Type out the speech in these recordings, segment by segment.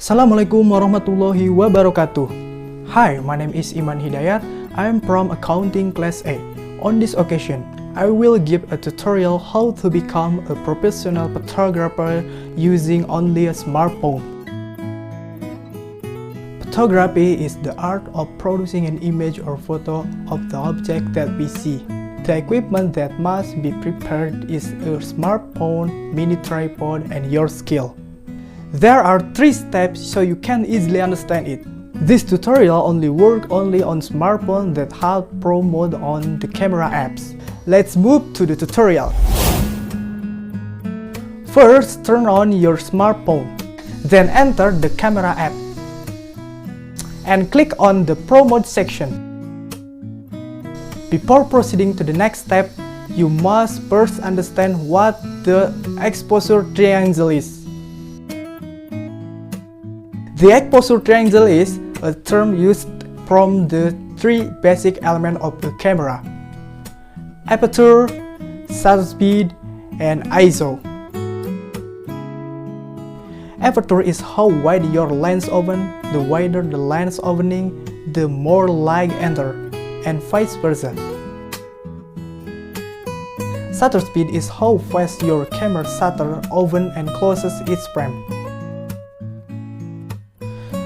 Assalamualaikum warahmatullahi wabarakatuh. Hi, my name is Iman Hidayat. I am from Accounting Class A. On this occasion, I will give a tutorial how to become a professional photographer using only a smartphone. Photography is the art of producing an image or photo of the object that we see. The equipment that must be prepared is a smartphone, mini tripod, and your skill. There are 3 steps so you can easily understand it. This tutorial only works on smartphones that have pro mode on the camera apps. Let's move to the tutorial. First, turn on your smartphone. Then enter the camera app. And click on the pro mode section. Before proceeding to the next step, you must first understand what the exposure triangle is. The exposure triangle is a term used from the 3 basic elements of a camera: aperture, shutter speed, and ISO. Aperture is how wide your lens open. The wider the lens opening, the more light enter, and vice versa. Shutter speed is how fast your camera shutter opens and closes its frame.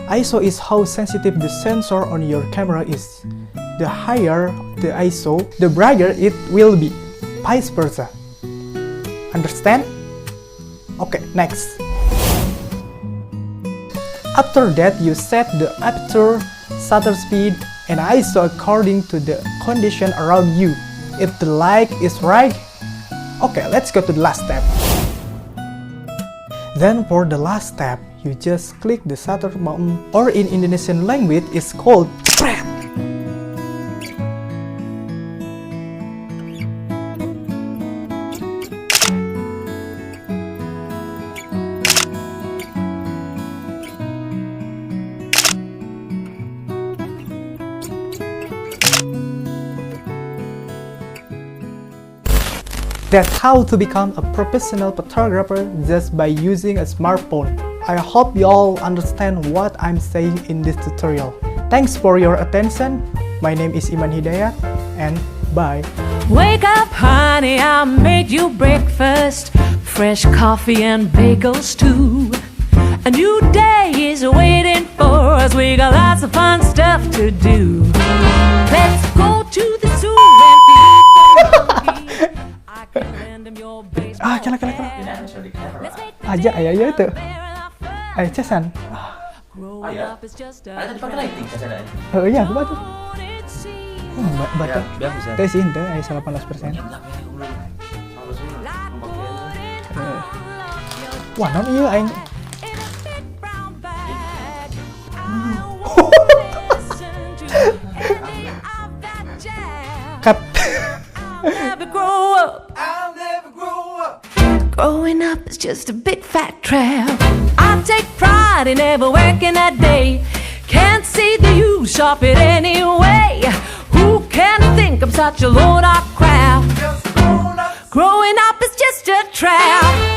ISO is how sensitive the sensor on your camera is. The higher the ISO, the brighter it will be, vice versa. Understand? Okay, next. After that, you set the aperture, shutter speed, and ISO according to the condition around you. If the light is right, okay, let's go to the last step. Then for the last step, you just click the shutter button, or in Indonesian language it's called jepret. That's how to become a professional photographer just by using a smartphone. I hope you all understand what I'm saying in this tutorial. Thanks for your attention. My name is Iman Hidayat, and bye. Wake up, honey, I made you breakfast. Fresh coffee and bagels too. A new day is waiting for us. We got lots of fun stuff to do. Let's go to the zoo and feed the monkey. I can lend him your baseball. Kala. Aja ayah itu. Ayo casan. Iya. Tadi pakai lighting casan. Oh iya, aku batu. Batu. Biar bisa. Tes sih, ente ayo 18%. Wah, non iya aing. Cut. I'll never grow up. Growing up is just a big fat trap. I take pride in never working a day. Can't see the use of it anyway. Who can think I'm such a load of crap? Growing up is just a trap.